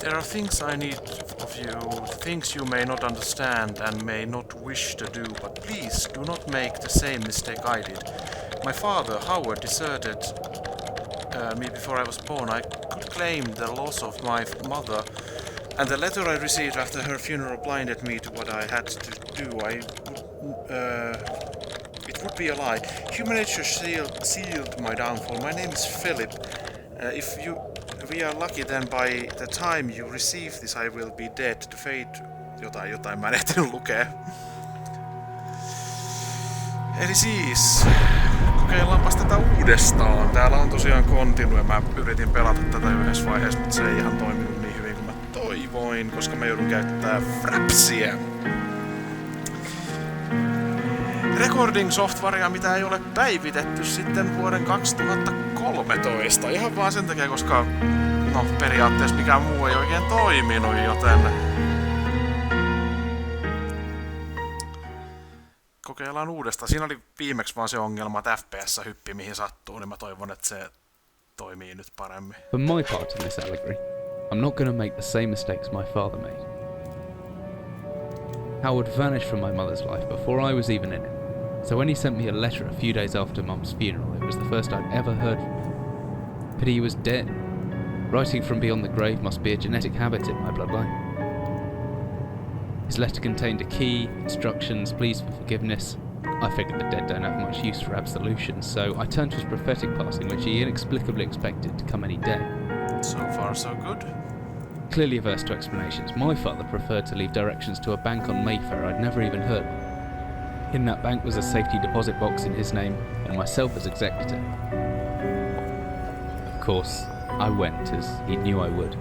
There are things I need of you, things you may not understand and may not wish to do, but please do not make the same mistake I did. My father, Howard, deserted me before I was born. I could claim the loss of my mother, and the letter I received after her funeral blinded me to what I had to do. It would be a lie. Human nature sealed my downfall. My name is Philip. If we are lucky, then by the time you receive this, I will be dead. The fate... Jotain mä en ehtinyt lukea. Eli siis... Kokeillaanpas tätä uudestaan. Täällä on tosiaan continue. Mä yritin pelata tätä yhdessä vaiheessa, mutta se ei ihan toiminut niin hyvin kuin mä toivoin, koska mä joudun käyttämään frapsia. Recording softwarea, mitä ei ole päivitetty sitten vuoden 2013. Ihan vaan sen takia, koska no periaatteessa mikään muu ei oikein toiminut, joten kokeillaan uudestaan. Siinä oli viimeksi vaan se ongelma, että FPS hyppi mihin sattuu, niin mä toivon, että se toimii nyt paremmin. For my part in this allegory, I'm not going to make the same mistakes my father made. Howard vanished from my mother's life before I was even in it. So when he sent me a letter a few days after Mum's funeral, it was the first I'd ever heard from him. Pity he was dead. Writing from beyond the grave must be a genetic habit in my bloodline. His letter contained a key, instructions, pleas for forgiveness. I figured the dead don't have much use for absolutions, so I turned to his prophetic passing, which he inexplicably expected to come any day. So far, so good. Clearly averse to explanations, my father preferred to leave directions to a bank on Mayfair I'd never even heard of. In that bank was a safety deposit box in his name, and myself as executor. Of course, I went, as he knew I would.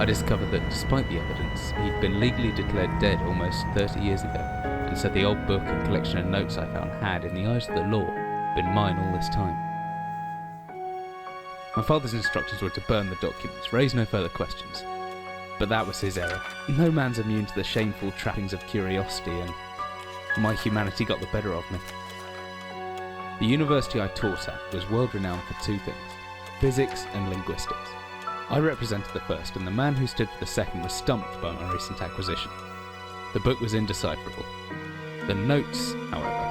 I discovered that despite the evidence, he'd been legally declared dead almost 30 years ago, and so the old book and collection of notes I found had, in the eyes of the law, been mine all this time. My father's instructions were to burn the documents, raise no further questions. But that was his error. No man's immune to the shameful trappings of curiosity, and my humanity got the better of me. The university I taught at was world renowned for two things: physics and linguistics. I represented the first, and the man who stood for the second was stumped by my recent acquisition. The book was indecipherable. The notes, however,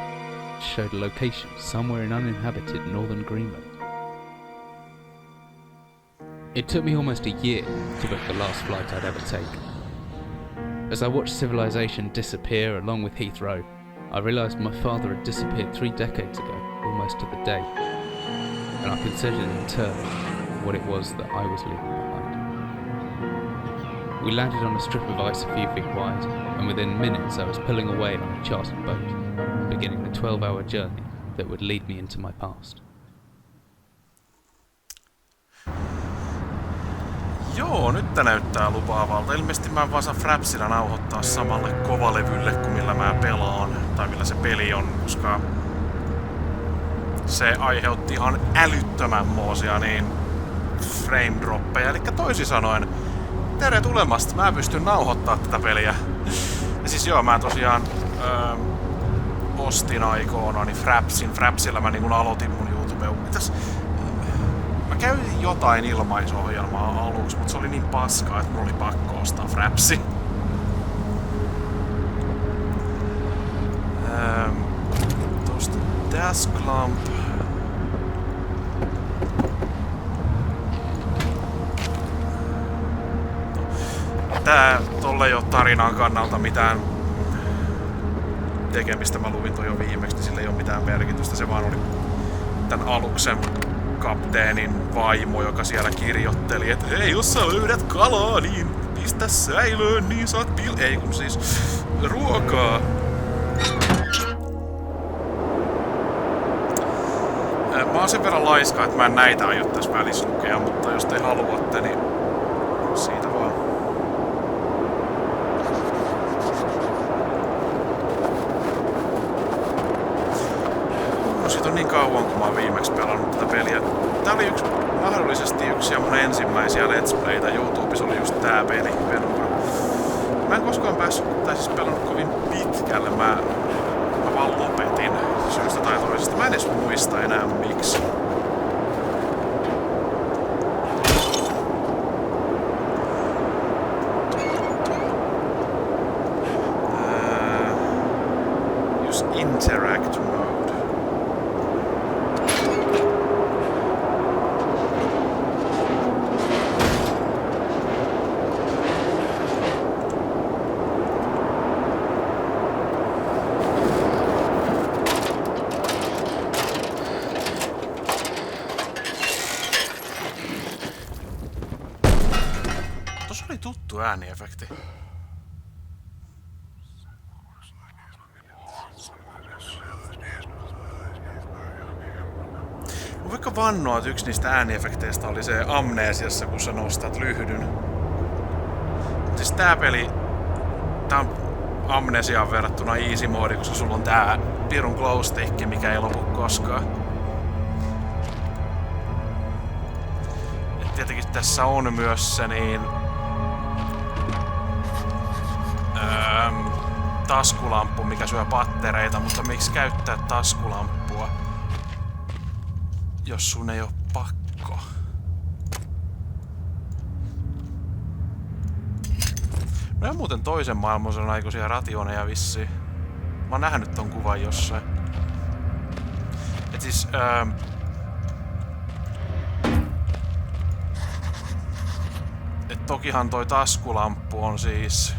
showed a location somewhere in uninhabited northern Greenland. It took me almost a year to book the last flight I'd ever take. As I watched civilization disappear along with Heathrow, I realised my father had disappeared 3 decades ago, almost to the day, and I considered in turn what it was that I was leaving behind. We landed on a strip of ice a few feet wide, and within minutes I was pulling away on a chartered boat, beginning the 12-hour journey that would lead me into my past. Joo, nyt tää näyttää lupaavalta. Ilmeisesti mä vaan saan frapsilla nauhoittaa samalle kovalevylle kuin millä mä pelaan, tai millä se peli on, koska se aiheutti ihan älyttömän moosia niin frame droppeja. Eli toisin sanoen, tere tulemasta, mä pystyn nauhoittaa tätä peliä. Ja siis joo, mä tosiaan ostin aikoinaan Frapsilla mä niin aloitin mun YouTube-mitäs. Mä käytin jotain ilmaisohjelmaa aluksi, mutta se oli niin paskaa, että mulla oli pakko ostaa Frapsi. Tosta Desk Lamp. Tää tolle ei oo tarinan kannalta mitään tekemistä. Mä luin toi jo viimeksi, niin sillä ei oo mitään merkitystä. Se vaan oli tän aluksen kapteenin vaimo, joka siellä kirjoitteli, että hei, jos sä löydät kalaa, niin pistä säilöön, niin saat ei kun siis ruokaa. Mä oon sen verran laiska, että mä en näitä aio tässä välissä lukea, mutta jos te haluatte, niin siitä vaan. No siitä on niin kauan, kun mä oon viimeksi pelannut tätä peliä. Tää oli mahdollisesti yksi mun ensimmäisiä Let's Playtä. YouTubessa oli just tää peli, Penumbra. Mä en koskaan päässyt, tai siis pelannut kovin pitkälle. Mä vaan lopetin syystä tai toisesta. Mä en edes muista enää miksi. ääniefekti. Mä vaikka vannoa, että yksi niistä ääniefekteistä oli se amnesiassa, kun sä nostat lyhdyn. Siis tää peli... Tää on amnesiaan verrattuna easy moodi, koska sulla on tää pirun glow stick, mikä ei lopu koskaan. Et tietenkin tässä on myös se niin... taskulamppu, mikä syö pattereita, mutta miksi käyttää taskulamppua, jos sun ei oo pakko? No ja muuten toisen maailmansodan aikuisia rationeja vissiin. Mä oon nähnyt ton kuvan jossain. Et siis... et tokihan toi taskulamppu on siis...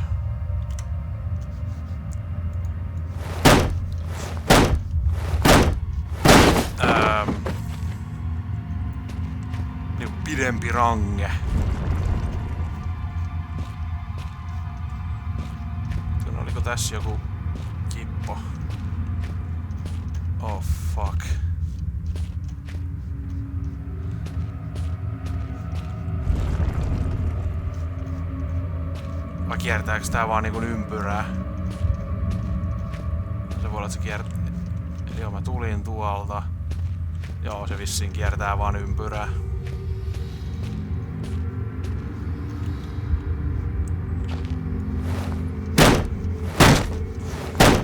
pidempi range. Oliko tässä joku kippo? Oh fuck. Vai kiertääks tää vaan niinku ympyrää? Se voi olla, että se kiertää... Eli joo, mä tulin tuolta. Joo, se vissiin kiertää vaan ympyrää.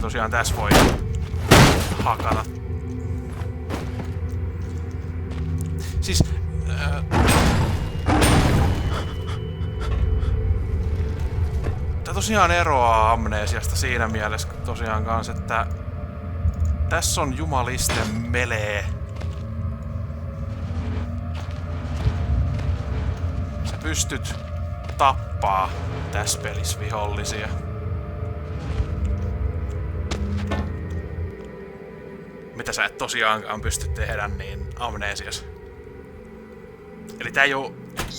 Tosiaan tässä voi hakata. Siis... Tää tosiaan eroaa amnesiasta siinä mielessä tosiaan kans, että... Tässä on jumalisten melee. Sä pystyt tappaa tässä pelissä vihollisia. Mitä sä et tosiaankaan pysty tehdä niin amnesias. Eli tää ei oo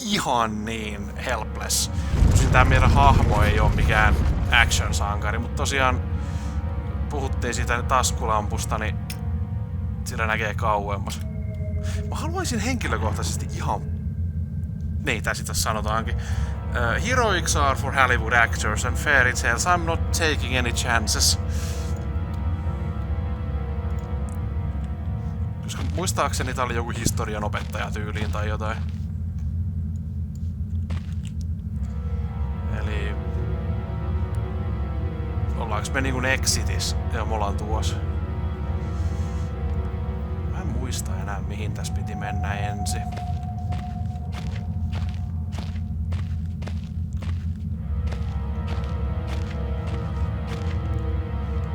ihan niin helpless. Tosin tää meidän hahmo ei oo mikään action-sankari, mutta tosiaan puhuttiin siitä taskulampusta, niin sillä näkee kauemmas. Mä haluaisin henkilökohtaisesti ihan... Niin, tää sitä sanotaankin. Heroics are for Hollywood actors and fairy tales. I'm not taking any chances. Koska muistaakseni tää oli joku historian opettaja tyyliin tai jotain. Eli... Ollaanko me niinku Exitis? Joo, me ollaan tuossa. Mä en muista enää mihin tässä piti mennä ensin.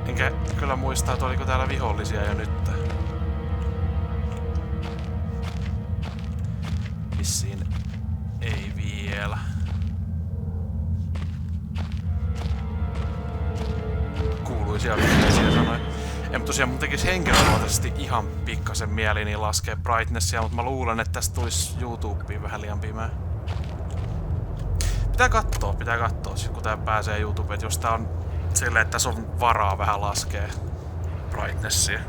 Enkä kyllä muista, että oliko täällä vihollisia jo nyt. Vissiin ei vielä. Kuuluisia vihollisia sanoja. Ja tosiaan mun tekis henkilökohtaisesti ihan pikkasen mieli niin laskee brightnessia, mutta mä luulen, että tästä tulisi YouTubeen vähän liian pimeä. Pitää kattoo, kun tää pääsee YouTubeen, jos tää on silleen, että tässä on varaa vähän laskea brightnessia.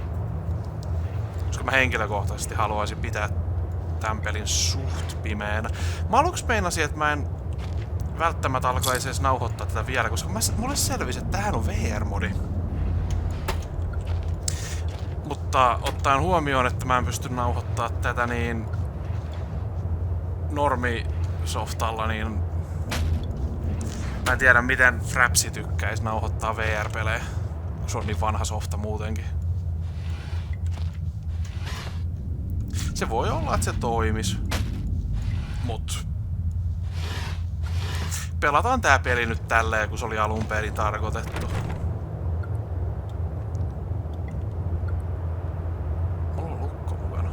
Koska mä henkilökohtaisesti haluaisin pitää tämän pelin suht pimeänä. Mä aluksi meinasin, että mä en välttämättä alkaisi edes nauhoittaa tätä vielä, koska mulle selvisi, että tämähän on VR-modi. Mutta ottaen huomioon, että mä en pysty nauhoittaa tätä niin normisoftalla, niin mä en tiedä miten Frapsi tykkäisi nauhoittaa VR-pelejä, kun se on niin vanha softa muutenkin. Se voi olla, että se toimis. Mut pelataan tää peli nyt tälleen, kun se oli alun perin tarkoitettu. Mulla on lukko mukana.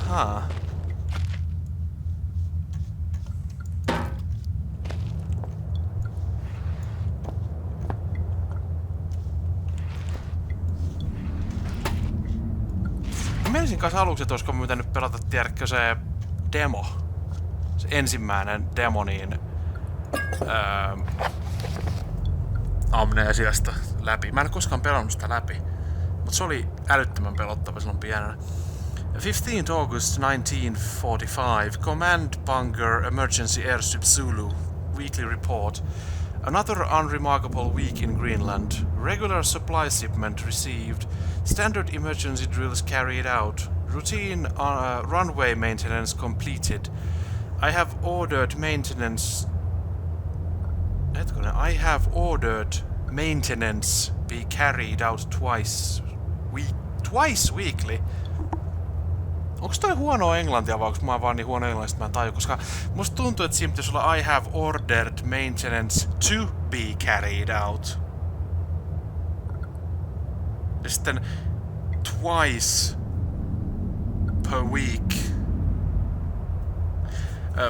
Haa. olisin kanssa aluksi, että olisiko pitänyt pelata, tiedätkö, se demo. Se ensimmäinen demo, niin Amnesiasta läpi. Mä en koskaan pelannut sitä läpi, mutta se oli älyttömän pelottava silloin pienenä. 15th August 1945, Command Bunker Emergency Airship Zulu, Weekly Report. Another unremarkable week in Greenland. Regular supply shipment received. Standard emergency drills carried out. Routine runway maintenance completed. I have ordered maintenance be carried out twice weekly. Onks toi huonoa englantia vai onks mä vaan niin huono englannista, mä en taju, koska musta tuntuu, että siinä pitäisi olla I have ordered maintenance to be carried out. Ja sitten twice per week.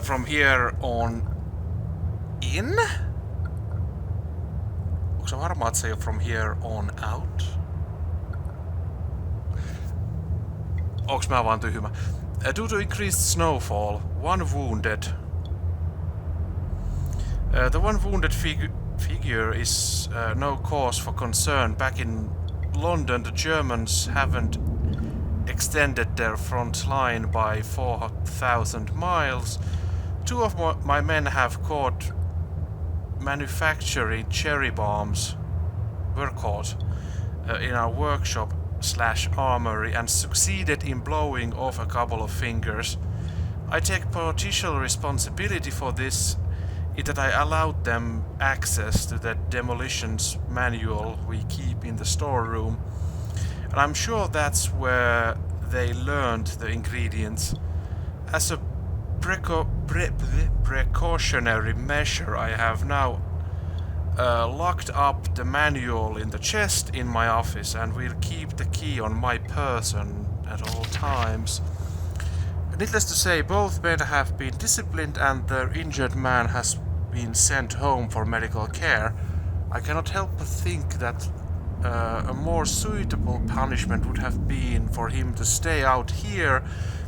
From here on in? Onko se varmaa, että se ei ole from here on out? Onks mä vaan tyhmä? Due to increased snowfall, one wounded. The one wounded figure is no cause for concern. Back in London, the Germans haven't extended their front line by 4,000 miles. Two of my men have caught manufacturing cherry bombs. Were caught in our workshop / armory and succeeded in blowing off a couple of fingers. I take partial responsibility for this, in that I allowed them access to the demolitions manual we keep in the storeroom, and I'm sure that's where they learned the ingredients. As a precautionary measure, I have now locked up the manual in the chest in my office and will keep the key on my person at all times. Needless to say, both men have been disciplined and the injured man has been sent home for medical care. I cannot help but think that a more suitable punishment would have been for him to stay out here,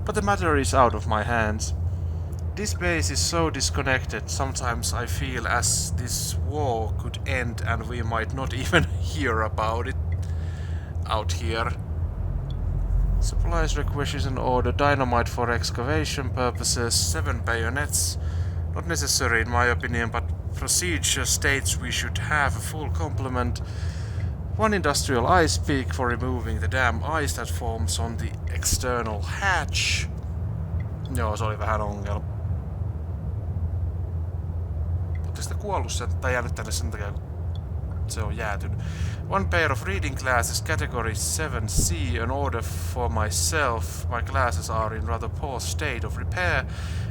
but the matter is out of my hands. This base is so disconnected, sometimes I feel as this war could end and we might not even hear about it out here. Supplies requisition order, dynamite for excavation purposes, 7 bayonets. Not necessary in my opinion, but procedure states we should have a full complement. 1 industrial ice pick for removing the damn ice that forms on the external hatch. Joo, se oli vähän ongelma. Mutta sitä kuollut sen, tai jäänyt tänne sen takia, kun se on jäätynyt. 1 pair of reading glasses, category 7C, an order for myself. My glasses are in rather poor state of repair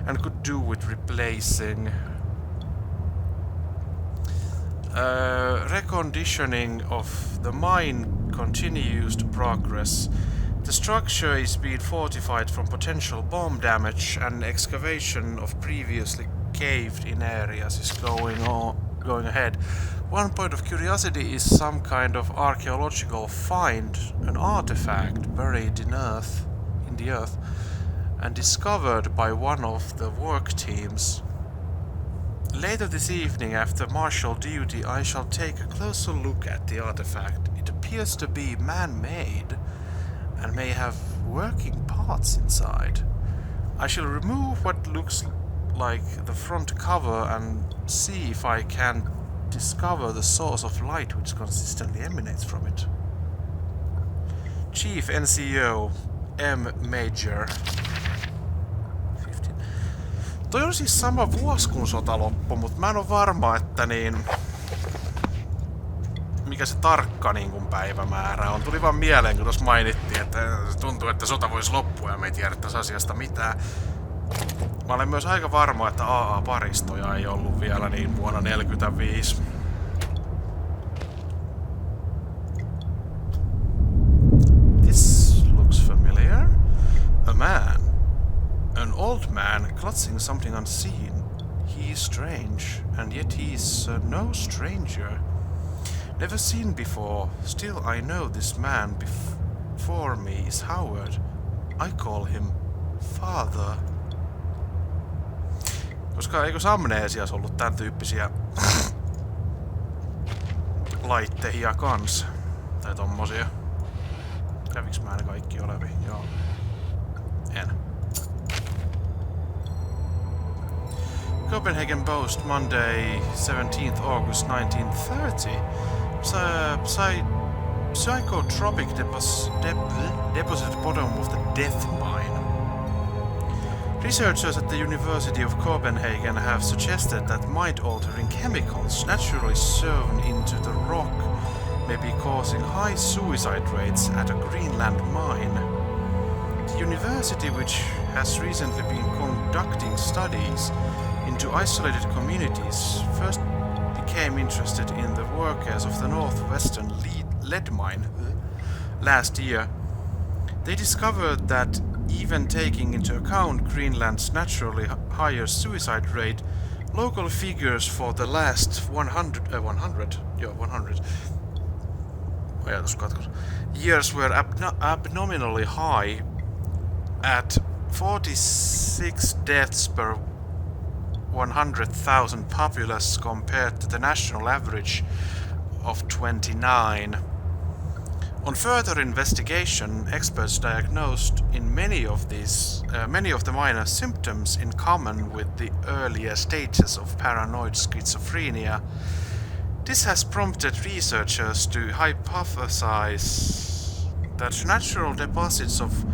and could do with replacing. Reconditioning of the mine continues to progress. The structure is being fortified from potential bomb damage, and excavation of previously caved-in areas is going ahead. One point of curiosity is some kind of archaeological find, an artifact buried in the earth, and discovered by one of the work teams. Later this evening, after martial duty, I shall take a closer look at the artifact. It appears to be man-made and may have working parts inside. I shall remove what looks like the front cover and see if I can discover the source of light which consistently emanates from it. Chief NCO M. Major. 15. Toi on siis sama vuosi kun sota loppui, mutta mä en oo varma, että mikä se tarkka päivämäärä on. Tuli vaan mieleen, kun tuossa mainittiin, että tuntuu, että sota voisi loppua ja me ei tiedettäisi asiasta mitään. Mä olen myös aika varma, että AA-paristoja ei ollut vielä niin vuonna 1945. This looks familiar. A man. An old man clutching something unseen. He is strange, and yet he is no stranger. Never seen before. Still, I know this man before me is Howard. I call him father. Koska eikö amnesias ollut tän tyyppisiä laittehia kans? Tai tommosia. Käviks mä ne kaikki jo läpi? Joo. En. Copenhagen Post, Monday, 17th August 1930. Psychotropic deposit bottom of the death mine. Researchers at the University of Copenhagen have suggested that mind-altering chemicals naturally sewn into the rock may be causing high suicide rates at a Greenland mine. The university, which has recently been conducting studies into isolated communities, first became interested in the workers of the northwestern lead mine last year. They discovered that even taking into account Greenland's naturally higher suicide rate, local figures for the last 100 years were abnormally high at 46 deaths per 100,000 populace compared to the national average of 29. On further investigation, experts diagnosed in many of the minor symptoms in common with the earlier stages of paranoid schizophrenia. This has prompted researchers to hypothesize that natural deposits of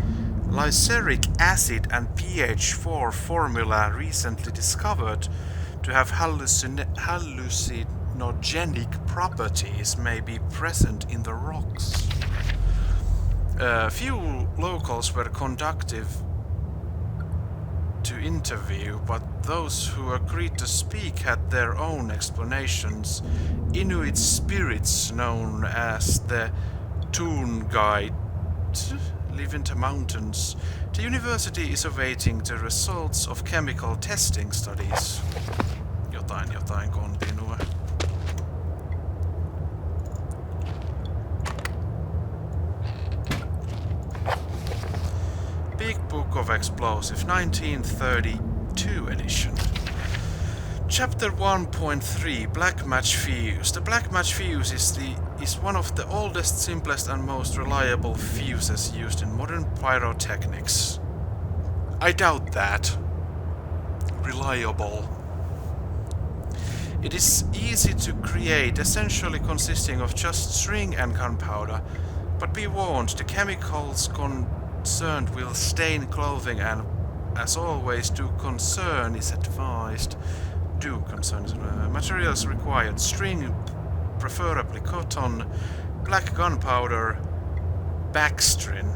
lysergic acid and pH4 formula recently discovered to have hallucinogenic properties may be present in the rocks. Few locals were conducive to interview, but those who agreed to speak had their own explanations. Inuit spirits known as the Toonguide live in the mountains. The university is awaiting the results of chemical testing studies. Jotain continue. Big Book of Explosives, 1932 edition. Chapter 1.3, Black Match Fuse. The Black Match Fuse is one of the oldest, simplest and most reliable fuses used in modern pyrotechnics. I doubt that. Reliable. It is easy to create, essentially consisting of just string and gunpowder, but be warned, the chemicals concerned will stain clothing and, as always, due concern is advised. Materials required: string, preferably cotton, black gunpowder, backstrin.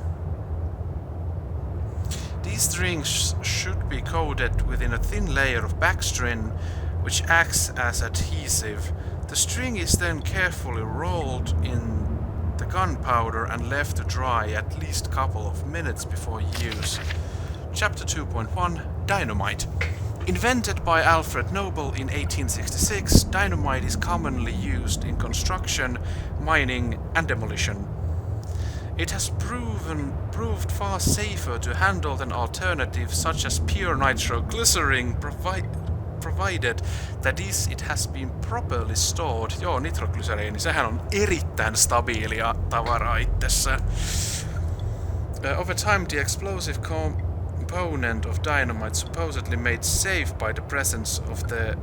These strings should be coated within a thin layer of backstrin, which acts as adhesive. The string is then carefully rolled in the gunpowder and left to dry at least a couple of minutes before use. Chapter 2.1, Dynamite. Invented by Alfred Noble in 1866, dynamite is commonly used in construction, mining, and demolition. It has proved far safer to handle than alternatives such as pure nitroglycerin, provided that it has been properly stored. Joo, nitroglyceriini, sehän on erittäin stabiilia tavaraa itsessään. Over time, the explosive component of dynamite supposedly made safe by the presence of the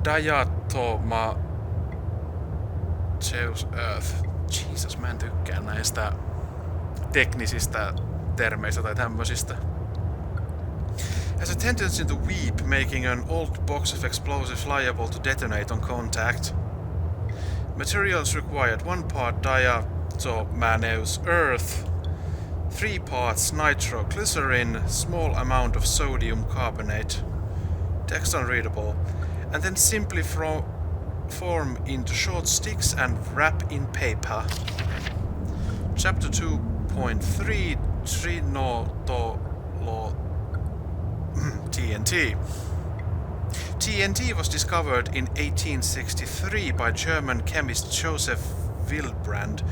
diatomaceous earth. Jesus, mä en tykkää näistä teknisistä termeistä tai tämmöisistä. Has a tendency to weep, making an old box of explosives liable to detonate on contact. Materials required: 1 part diatomaceous earth, 3 parts nitroglycerin, small amount of sodium carbonate. Text unreadable. And then simply form into short sticks and wrap in paper. Chapter 2.3, TNT. TNT was discovered in 1863 by German chemist Joseph Wilbrand.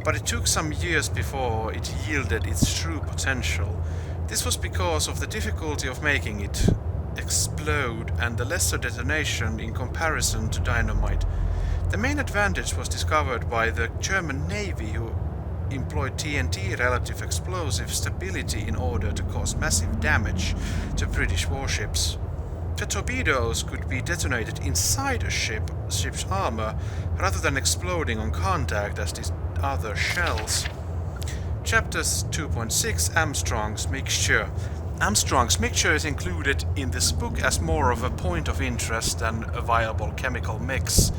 but it took some years before it yielded its true potential. This was because of the difficulty of making it explode and the lesser detonation in comparison to dynamite. The main advantage was discovered by the German Navy, who employed TNT relative explosive stability in order to cause massive damage to British warships. The torpedoes could be detonated inside a ship's armor rather than exploding on contact as did other shells. Chapters 2.6 Armstrong's Mixture. Armstrong's Mixture is included in this book as more of a point of interest than a viable chemical mix.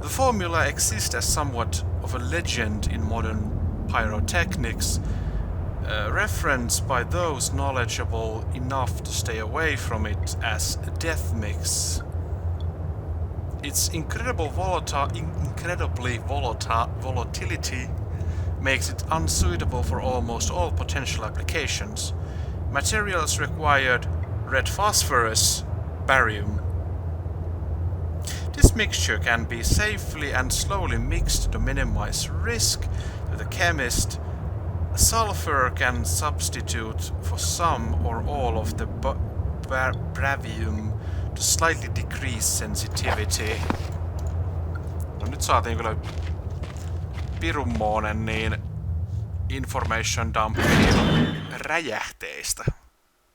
The formula exists as somewhat of a legend in modern pyrotechnics, referenced by those knowledgeable enough to stay away from it as a death mix. Its incredibly volatility makes it unsuitable for almost all potential applications. Materials required: red phosphorus, barium. This mixture can be safely and slowly mixed to minimize risk to the chemist. Sulfur can substitute for some or all of the barium to slightly decrease sensitivity. No nyt saatiin kyllä pirunmoinen niin information dump räjähteistä.